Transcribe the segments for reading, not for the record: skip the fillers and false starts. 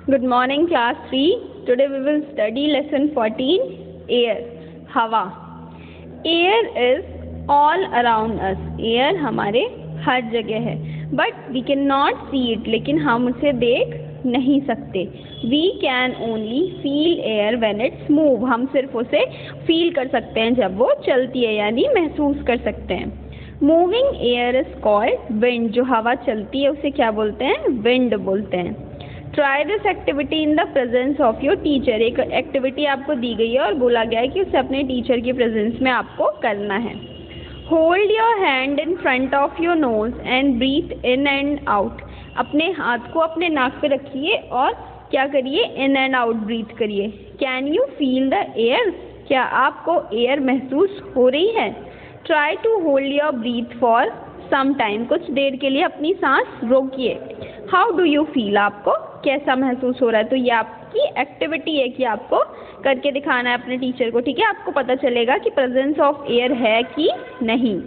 Good morning, class 3. Today we will study lesson 14, air, हवा. Air is all around us. Air हमारे हर जगह है. But we cannot see it. लेकिन हम उसे देख नहीं सकते. We can only feel air when it's move. हम सिर्फ उसे feel कर सकते हैं जब वो चलती है, यानी महसूस कर सकते हैं. Moving air is called wind. जो हवा चलती है उसे क्या बोलते हैं? Wind बोलते हैं. Try this activity in the presence of your teacher. एक एक्टिविटी आपको दी गई है और बोला गया है कि उसे अपने टीचर की प्रेजेंस में आपको करना है. Hold your hand in front of your nose and breathe in and out. अपने हाथ को अपने नाक पे रखिए और क्या करिए? इन एंड आउट ब्रीथ करिए. Can you feel the air? क्या आपको एयर महसूस हो रही है? Try to hold your breath for some time. कुछ देर के लिए अपनी सांस रोकिए. How do you feel? आपको कैसा महसूस हो रहा है? तो ये आपकी एक्टिविटी है कि आपको करके दिखाना है अपने टीचर को. ठीक है, आपको पता चलेगा कि प्रेजेंस ऑफ एयर है कि नहीं.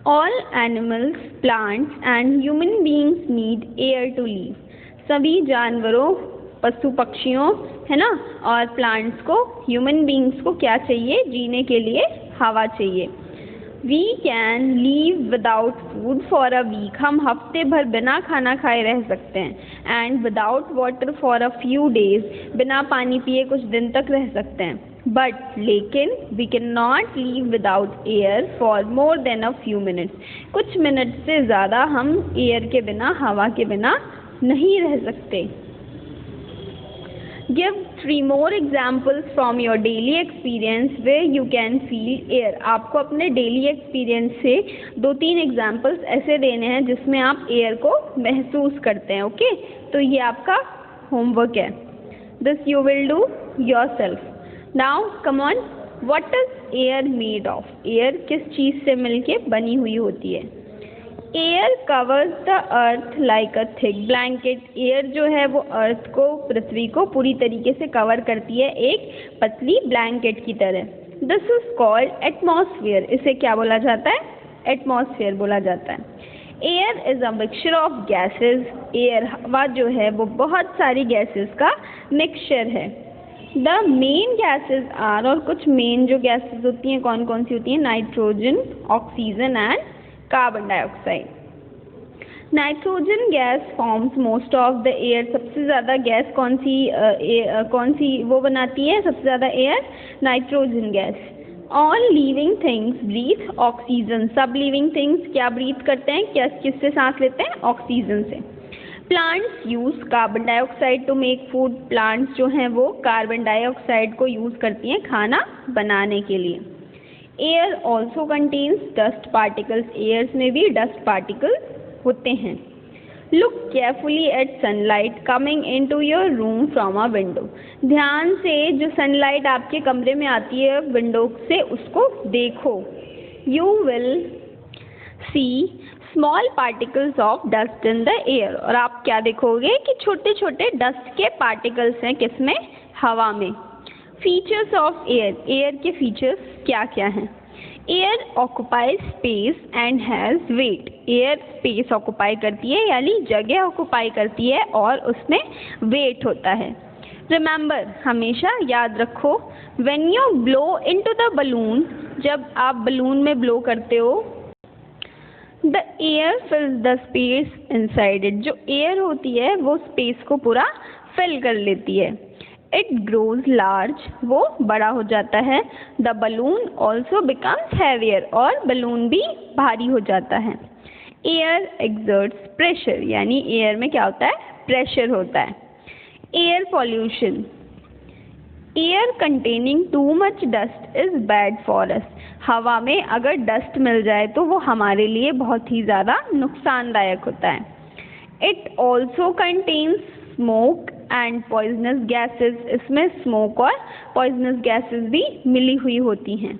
All animals, plants and human beings need air to live. सभी जानवरों, पशु पक्षियों, है ना, और प्लांट्स को, ह्यूमन बींग्स को क्या चाहिए? जीने के लिए हवा चाहिए. We can live without food for a week. हम हफ्ते भर बिना खाना खाए रह सकते हैं. And without water for a few days. बिना पानी पिए कुछ दिन तक रह सकते हैं. But लेकिन we cannot live without air for more than a few minutes. कुछ मिनट से ज़्यादा हम एयर के बिना, हवा के बिना नहीं रह सकते. Give 3 more examples from your daily experience where you can feel air. आपको अपने डेली एक्सपीरियंस से 2-3 एग्जाम्पल्स ऐसे देने हैं जिसमें आप एयर को महसूस करते हैं. ओके, तो ये आपका होमवर्क है. This you will do yourself. Now come on, what is air made of? Air किस चीज़ से मिलके बनी हुई होती है? Air covers the earth like a thick blanket. Air जो है वो अर्थ को, पृथ्वी को पूरी तरीके से कवर करती है एक पतली ब्लैंकेट की तरह. This is called atmosphere. इसे क्या बोला जाता है? एटमॉस्फेयर बोला जाता है. Air is a mixture of gases. Air, हवा जो है वो बहुत सारी गैसेस का मिक्सचर है. द मेन गैसेस आर, और कुछ मेन जो गैसेस होती हैं कौन कौन सी होती हैं? Nitrogen, oxygen and carbon dioxide. Nitrogen gas forms most of the air. सबसे ज़्यादा गैस कौन सी वो बनाती है सबसे ज़्यादा air? Nitrogen gas. All living things breathe oxygen. सब लिविंग थिंग्स क्या ब्रीथ करते हैं? क्या किससे सांस लेते हैं? ऑक्सीजन से. Plants use carbon dioxide to make food. Plants जो हैं वो कार्बन डाइऑक्साइड को यूज़ करती हैं खाना बनाने के लिए. Air also contains dust particles. Airs में भी डस्ट पार्टिकल्स होते हैं. Look carefully at sunlight coming in to your room from a window. ध्यान से जो सनलाइट आपके कमरे में आती है विंडो से, उसको देखो. You will C small particles of dust in the air. और आप क्या देखोगे कि छोटे छोटे डस्ट के पार्टिकल्स हैं किसमें? हवा में. Features of air. एयर के फीचर्स क्या क्या हैं? Air occupies space and has weight. Air space occupy करती है, यानी जगह ऑक्युपाई करती है और उसमें वेट होता है. रिमेंबर, हमेशा याद रखो, when you blow into the balloon, जब आप बलून में ब्लो करते हो, the air फिल्स the space inside it. जो एयर होती है वो स्पेस को पूरा फिल कर लेती है. इट ग्रोज लार्ज, वो बड़ा हो जाता है. The balloon also becomes heavier, और बलून भी भारी हो जाता है. एयर एक्सर्ट्स प्रेशर, यानी एयर में क्या होता है? प्रेशर होता है. Air pollution. Air containing too much dust is bad for अस. हवा में अगर डस्ट मिल जाए तो वो हमारे लिए बहुत ही ज़्यादा नुकसानदायक होता है. It also contains smoke and poisonous gases. इसमें स्मोक और पॉइजनस गैसेस भी मिली हुई होती हैं.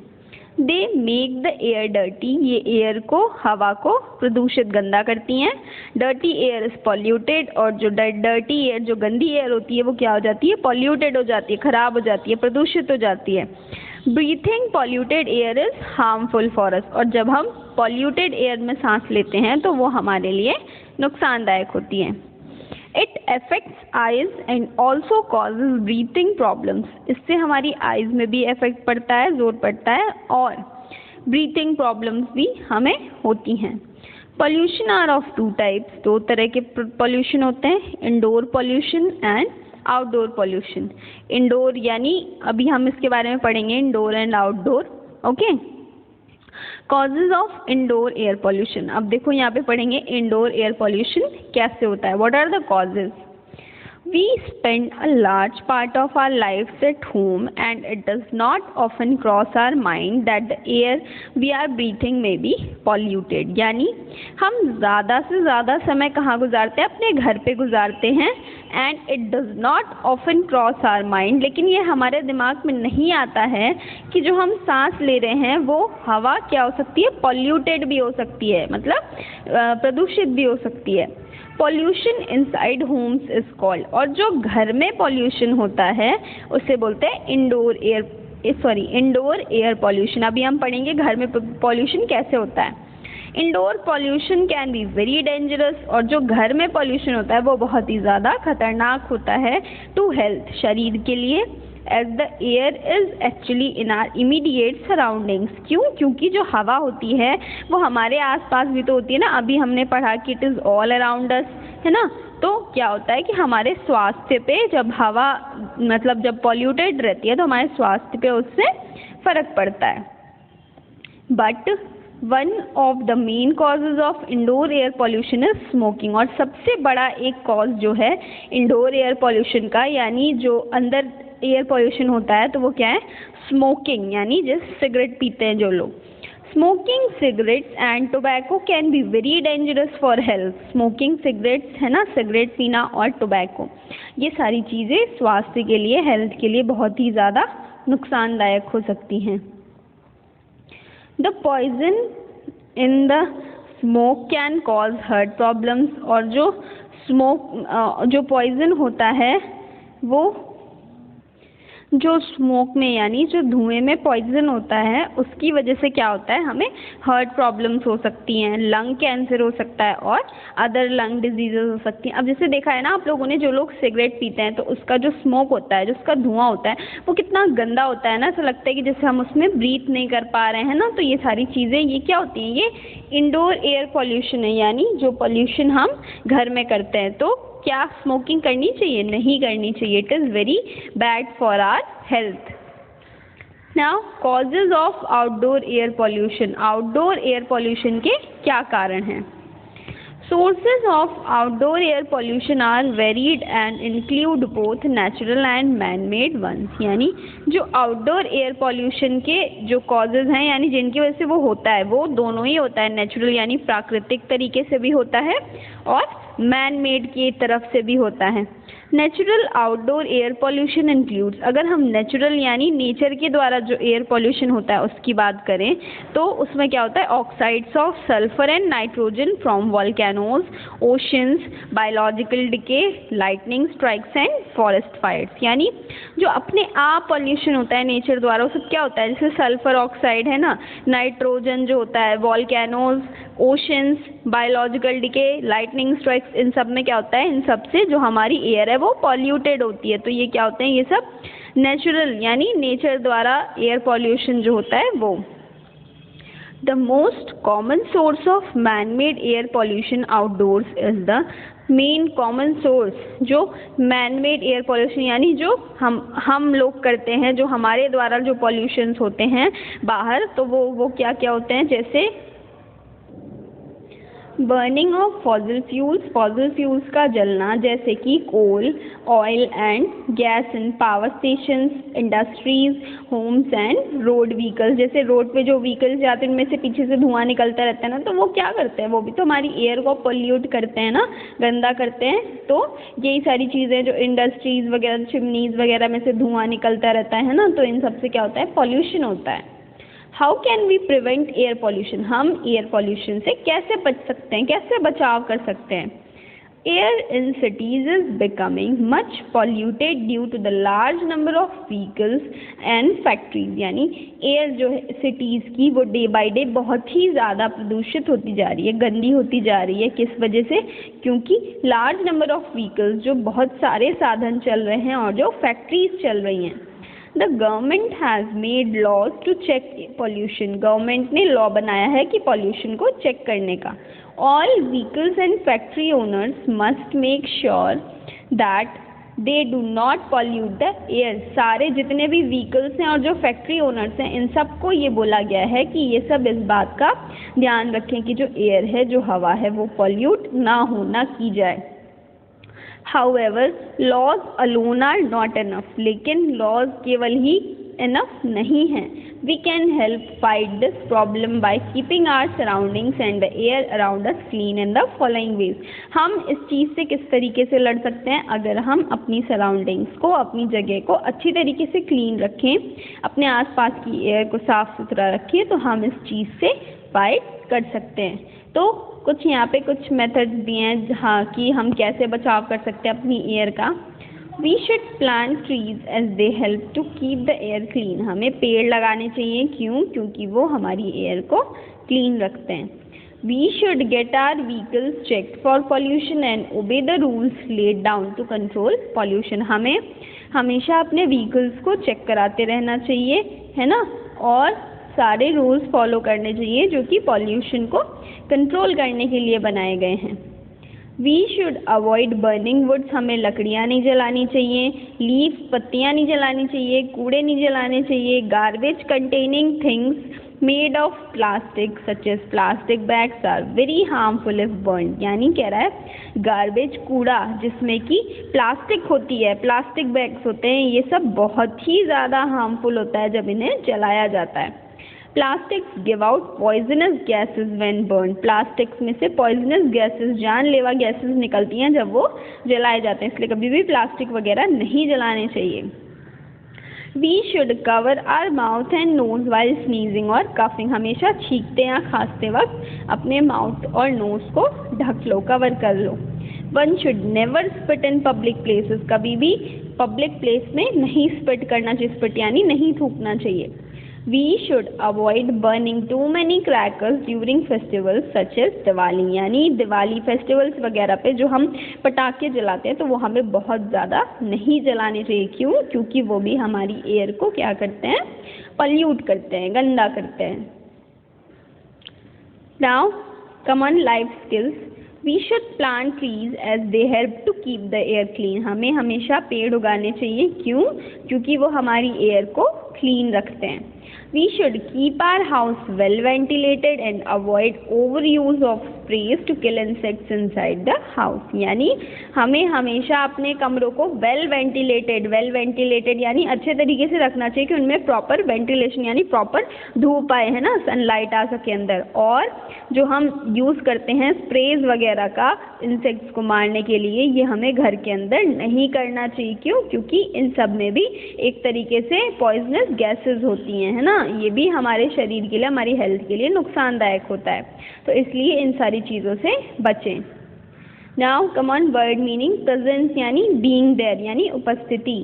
They make the air dirty. ये एयर को, हवा को प्रदूषित, गंदा करती हैं. Dirty air is polluted. और जो डर्टी एयर, जो गंदी एयर होती है वो क्या हो जाती है? पॉल्यूटेड हो जाती है, खराब हो जाती है, प्रदूषित हो जाती है. Breathing polluted air is harmful for us. और जब हम पॉल्यूटेड एयर में सांस लेते हैं तो वो हमारे लिए नुकसानदायक होती है. It affects eyes and also causes breathing problems, इससे हमारी आइज में भी इफेक्ट पड़ता है, जोर पड़ता है, और ब्रीथिंग प्रॉब्लम्स भी हमें होती हैं। Pollution are of two types, दो तरह के पॉल्यूशन होते हैं, indoor pollution and outdoor pollution. Indoor यानी अभी हम इसके बारे में पढ़ेंगे, indoor and outdoor. Okay, causes of indoor air pollution. अब देखो यहाँ पे पढ़ेंगे इंडोर एयर पॉल्यूशन कैसे होता है, what are the causes. We spend a large part of our lives at home and it does not often cross our mind that the air we are breathing may be polluted। यानी हम ज़्यादा से ज़्यादा समय कहाँ गुजारते हैं, अपने घर पे गुजारते हैं, and it does not often cross our mind, लेकिन ये हमारे दिमाग में नहीं आता है कि जो हम सांस ले रहे हैं वो हवा क्या हो सकती है, polluted भी हो सकती है, मतलब प्रदूषित भी हो सकती है। Pollution inside homes is called, और जो घर में पॉल्यूशन होता है उसे बोलते हैं इंडोर एयर पॉल्यूशन। अभी हम पढ़ेंगे घर में पॉल्यूशन कैसे होता है। Indoor pollution can be very dangerous, और जो घर में पॉल्यूशन होता है वो बहुत ही ज़्यादा खतरनाक होता है टू हेल्थ, शरीर के लिए, as the air is actually in our immediate surroundings. क्यों? क्योंकि जो हवा होती है वो हमारे आसपास भी तो होती है ना, अभी हमने पढ़ा कि इट इज़ ऑल अराउंड अस, है ना। तो क्या होता है कि हमारे स्वास्थ्य पे जब हवा मतलब जब पॉल्यूटेड रहती है तो हमारे स्वास्थ्य पे उससे फ़र्क पड़ता है। But one of the main causes of indoor air pollution is smoking, और सबसे बड़ा एक कॉज जो है इंडोर एयर पॉल्यूशन का, यानी जो अंदर एयर पॉल्यूशन होता है तो वो क्या है, स्मोकिंग, यानी जैसे सिगरेट पीते हैं जो लोग। Smoking cigarettes and tobacco can be very dangerous for health. Smoking cigarettes है ना, सिगरेट पीना और टोबैको, ये सारी चीज़ें स्वास्थ्य के लिए, हेल्थ के लिए बहुत ही ज़्यादा नुकसानदायक हो सकती हैं। The poison in the smoke can cause heart problems, और जो स्मोक जो पॉइजन होता है वो जो स्मोक में यानी जो धुएं में पॉइजन होता है उसकी वजह से क्या होता है, हमें हार्ट प्रॉब्लम्स हो सकती हैं, लंग कैंसर हो सकता है और अदर लंग डिजीजेज हो सकती हैं। अब जैसे देखा है ना आप लोगों ने, जो लोग सिगरेट पीते हैं तो उसका जो स्मोक होता है, जो उसका धुआं होता है वो कितना गंदा होता है ना, ऐसा लगता है कि जैसे हम उसमें ब्रीथ नहीं कर पा रहे हैं ना। तो ये सारी चीज़ें ये क्या होती हैं, ये इंडोर एयर पॉल्यूशन है, यानी जो पॉल्यूशन हम घर में करते हैं। तो क्या स्मोकिंग करनी चाहिए? नहीं करनी चाहिए, it is very bad for our health. Now causes of outdoor air pollution. Outdoor air pollution के क्या कारण हैं? Sources of outdoor air pollution are varied and include both natural and man made ones. यानी जो outdoor air pollution के जो causes हैं, यानी जिनकी वजह से वो होता है, वो दोनों ही होता है, नेचुरल यानी प्राकृतिक तरीके से भी होता है और मैन मेड की तरफ से भी होता है। Natural outdoor air pollution includes, अगर हम नेचुरल यानी नेचर के द्वारा जो एयर पॉल्यूशन होता है उसकी बात करें तो उसमें क्या होता है, oxides of sulphur and nitrogen from volcanoes, oceans, biological decay, lightning strikes and forest fires. यानी जो अपने आप पॉल्यूशन होता है नेचर द्वारा, वो सब क्या होता है, जैसे सल्फर ऑक्साइड है ना, नाइट्रोजन जो होता है, volcanoes, oceans, biological decay, lightning strikes, इन सब में क्या होता है, इन सब से जो हमारी एयर है वो पॉल्यूटेड होती है। तो ये क्या होते हैं, ये सब नेचुरल यानी नेचर द्वारा एयर पॉल्यूशन जो होता है वो। The most common source of man made air pollution outdoors is the main common source. जो मैन मेड एयर पॉल्यूशन यानी जो हम लोग करते हैं, जो हमारे द्वारा जो पॉल्यूशंस होते हैं बाहर, तो वो क्या क्या होते हैं, जैसे बर्निंग ऑफ फॉसिल फ्यूल्स का जलना, जैसे कि coal, oil and gas in power stations, industries, homes and road vehicles. जैसे रोड पे जो व्हीकल्स जाते हैं उनमें से पीछे से धुआं निकलता रहता है ना, तो वो क्या करते हैं, वो भी तो हमारी एयर को पोल्यूट करते हैं ना, गंदा करते हैं। तो यही सारी चीज़ें जो इंडस्ट्रीज वगैरह, चिमनीज वगैरह में से धुआं निकलता रहता है ना, तो इन सब से क्या होता है, पॉल्यूशन होता है। How can we prevent air pollution? हम एयर पॉल्यूशन से कैसे बच सकते हैं, कैसे बचाव कर सकते हैं? Air in cities is becoming much polluted due to the large number of vehicles and factories. यानी एयर जो है सिटीज़ की वो डे बाय डे बहुत ही ज़्यादा प्रदूषित होती जा रही है, गंदी होती जा रही है। किस वजह से? क्योंकि लार्ज नंबर ऑफ व्हीकल्स, जो बहुत सारे साधन चल रहे हैं और जो फैक्ट्रीज चल रही हैं। The government has made laws to check pollution. Government ने लॉ बनाया है कि पॉल्यूशन को चेक करने का। All vehicles and factory owners must make sure that they do not pollute the air. सारे जितने भी व्हीकल्स हैं और जो फैक्ट्री ओनर्स हैं, इन सबको ये बोला गया है कि ये सब इस बात का ध्यान रखें कि जो एयर है, जो हवा है, वो पॉल्यूट ना हो, ना की जाए। However, laws alone are not enough. लेकिन लॉज केवल ही इनफ नहीं हैं। We can help fight this problem by keeping our surroundings and the air around us clean in the following ways. हम इस चीज़ से किस तरीके से लड़ सकते हैं? अगर हम अपनी सराउंडिंग्स को, अपनी जगह को अच्छी तरीके से क्लीन रखें, अपने आसपास की एयर को साफ़ सुथरा रखें, तो हम इस चीज़ से फाइट कर सकते हैं। तो कुछ यहाँ पे कुछ मेथड्स दिए हैं जहाँ कि हम कैसे बचाव कर सकते हैं अपनी एयर का। We should plant trees as they help to keep the air clean. हमें पेड़ लगाने चाहिए। क्यों? क्योंकि वो हमारी एयर को क्लीन रखते हैं। We should get our vehicles checked for pollution and obey the rules laid down to control pollution. हमें हमेशा अपने व्हीकल्स को चेक कराते रहना चाहिए, है ना, और सारे रूल्स फॉलो करने चाहिए जो कि पॉल्यूशन को कंट्रोल करने के लिए बनाए गए हैं। We should avoid burning woods. हमें लकड़ियाँ नहीं जलानी चाहिए, लीव्स, पत्तियाँ नहीं जलानी चाहिए, कूड़े नहीं जलाने चाहिए। Garbage containing things made of plastic such as plastic bags are very harmful if burn. यानी कह रहा है गार्बेज, कूड़ा जिसमें कि प्लास्टिक होती है, प्लास्टिक बैग्स होते हैं, ये सब बहुत ही ज़्यादा हार्मफुल होता है जब इन्हें जलाया जाता है। Plastics give out poisonous gases when burn. Plastics में से पॉइजनस गैसेस, जानलेवा गैसेस निकलती हैं जब वो जलाए जाते हैं, इसलिए कभी भी प्लास्टिक वगैरह नहीं जलाने चाहिए। We should cover our mouth and nose while sneezing और कफिंग। हमेशा छींकते या खांसते वक्त अपने माउथ और नोज को ढक लो, कवर कर लो। One should never spit in public places. कभी भी पब्लिक प्लेस में नहीं स्पिट करना चाहिए। स्पिट यानी नहीं थूकना चाहिए। We should avoid burning too many crackers during festivals such as Diwali. यानी दिवाली फेस्टिवल्स वगैरह पे जो हम पटाखे जलाते हैं तो वो हमें बहुत ज़्यादा नहीं जलाने चाहिए। क्यों? क्योंकि वो भी हमारी एयर को क्या करते हैं? पल्यूट करते हैं, गंदा करते हैं। Now come on life skills. We should plant trees as they help to keep the air clean. हमें हमेशा पेड़ उगाने चाहिए। क्यों? क्योंकि वो हमारी एयर को क्लीन रखते हैं। We should keep our house well ventilated and avoid overuse of sprays to kill insects inside the house. यानी हमें हमेशा अपने कमरों को वेल वेंटिलेटेड यानी अच्छे तरीके से रखना चाहिए कि उनमें प्रॉपर वेंटिलेशन यानी प्रॉपर धूप आए, है ना, सनलाइट आ सके अंदर। और जो हम यूज़ करते हैं स्प्रेज वगैरह का इंसेक्ट्स को मारने के लिए, ये हमें घर के अंदर नहीं करना चाहिए। क्यों? क्योंकि इन सब में भी एक तरीके से पॉइजनस गैसेस होती हैं, है ना, ये भी हमारे शरीर के लिए, हमारी हेल्थ के लिए नुकसानदायक होता है, तो इसलिए इन सारी चीज़ों से बचें। Now come on word meaning. Presence यानी बीइंग देयर यानी उपस्थिति।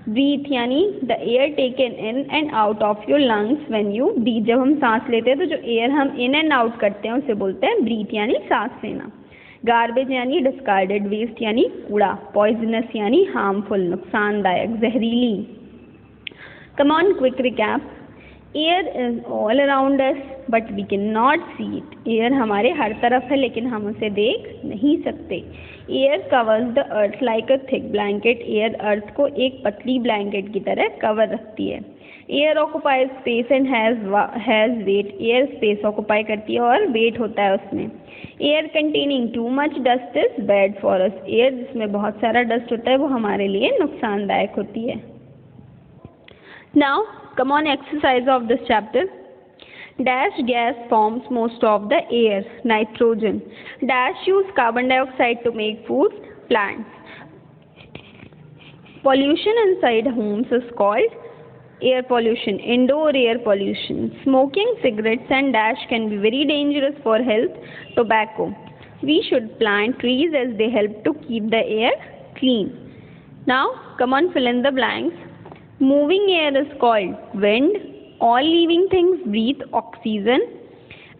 ब्रीथ यानी the air taken in and out of your lungs when you breathe. जब हम सांस लेते हैं तो जो एयर हम इन एंड आउट करते हैं उसे बोलते हैं ब्रीथ यानी सांस लेना। गार्बेज यानी डिस्कार्डेड वेस्ट यानी कूड़ा। पॉइजनस यानी हार्मफुल, नुकसानदायक, जहरीली। Come on quick recap. Air is all around us but we can not see it. Air हमारे हर तरफ है लेकिन हम उसे देख नहीं सकते। Air covers the earth like a thick blanket. Air earth को एक पतली ब्लैंकेट की तरह कवर रखती है। Air occupies space and has weight. Air space occupy करती है और वेट होता है उसमें। Air containing too much dust is bad for us. Air जिसमें बहुत सारा डस्ट होता है वो हमारे लिए नुकसानदायक होती है। Now come on exercise of this chapter. Dash gas forms most of the air. Nitrogen. Dash use carbon dioxide to make food. Plants. Pollution inside homes is called air pollution. Indoor air pollution. Smoking cigarettes and dash can be very dangerous for health. Tobacco. We should plant trees as they help to keep the air clean. Now, come on, fill in the blanks. Moving air is called wind. All living things breathe oxygen.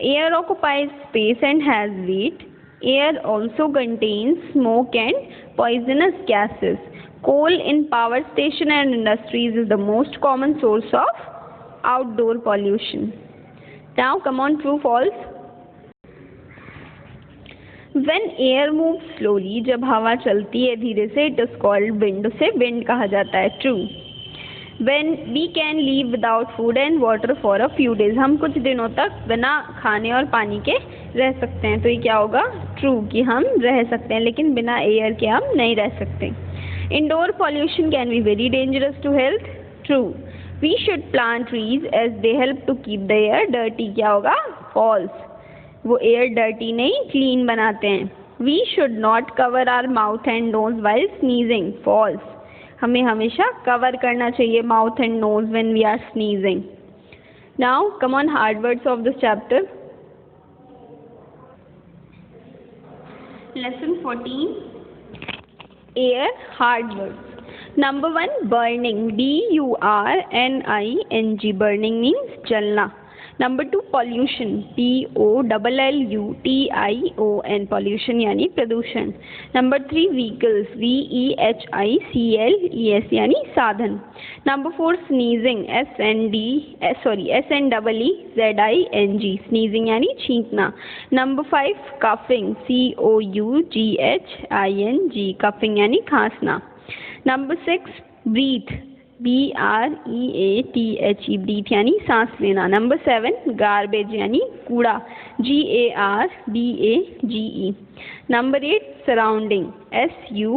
Air occupies space and has weight. Air also contains smoke and poisonous gases. Coal in power station and industries is the most common source of outdoor pollution. Now, come on, true, false. When air moves slowly, जब हवा चलती है धीरे से, it is called wind. उसे wind कहा जाता है. True. When we can live without food and water for a few days, हम कुछ दिनों तक बिना खाने और पानी के रह सकते हैं. तो ये क्या होगा? True, कि हम रह सकते हैं, लेकिन बिना एयर के हम नहीं रह सकते. Indoor pollution can be very dangerous to health. True. We should plant trees as they help to keep the air dirty. क्या होगा? False. वो एयर डर्टी नहीं, क्लीन बनाते हैं. We should not cover our mouth and nose while sneezing. False. हमें हमेशा cover करना चाहिए mouth and nose when we are sneezing. Now come on, hard words of this chapter. Lesson 14, air, hard words. Number 1, burning. BURNING. Burning means जलना. Number 2, pollution. POLLUTION. Pollution यानी प्रदूषण. Number 3, vehicles. VEHICLES यानी साधन. Number 4, sneezing. SNEEZING. Sneezing यानी छींकना. Number 5, coughing. COUGHING. Coughing यानी खांसना. Number 6, breathe. BREATHE. Breathe यानी सांस लेना. नंबर 7, गार्बेज यानी कूड़ा. GARBAGE. Number 8, surrounding. SURROUNDING.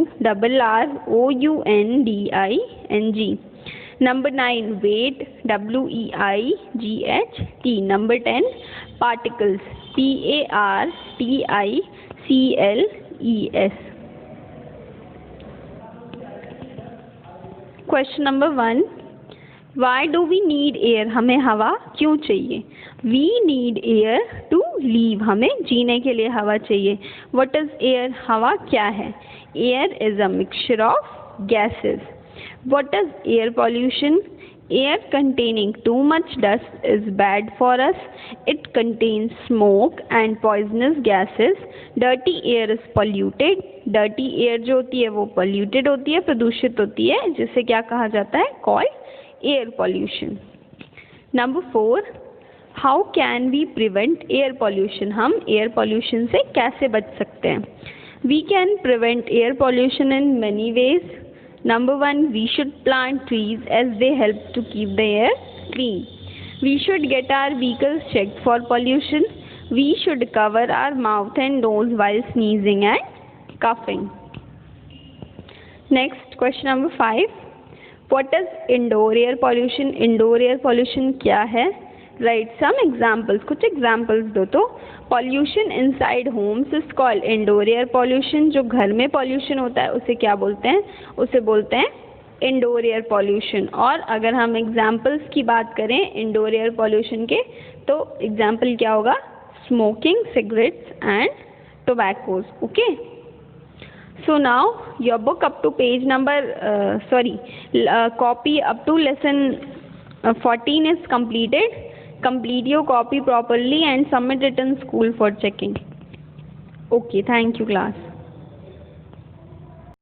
Number 9, weight. WEIGHT. Number 10, particles. PARTICLES. Question number 1, why do we need air. हमें हवा क्यों चाहिए? We need air to live. हमें जीने के लिए हवा चाहिए. What is air? हवा क्या है? Air is a mixture of gases. What is air pollution? Air containing too much dust is bad for us. It contains smoke and poisonous gases. Dirty air is polluted. Dirty air जो होती है वो polluted होती है, प्रदूषित होती है, जिसे क्या कहा जाता है? Called air pollution. Number 4, how can we prevent air pollution? हम air pollution से कैसे बच सकते हैं? We can prevent air pollution in many ways. Number 1, we should plant trees as they help to keep the air clean. We should get our vehicles checked for pollution. We should cover our mouth and nose while sneezing and coughing. Next, question number 5. What is indoor air pollution? Indoor air pollution क्या है? Write some examples. कुछ examples दो. तो pollution inside homes is called indoor air pollution. जो घर में pollution होता है उसे क्या बोलते हैं? उसे बोलते हैं indoor air pollution. और अगर हम examples की बात करें indoor air pollution के, तो example क्या होगा? Smoking cigarettes and tobaccos. Okay. So now your book up to page number copy up to lesson 14 is completed. Complete your copy properly and submit it in school for checking. Okay, thank you class.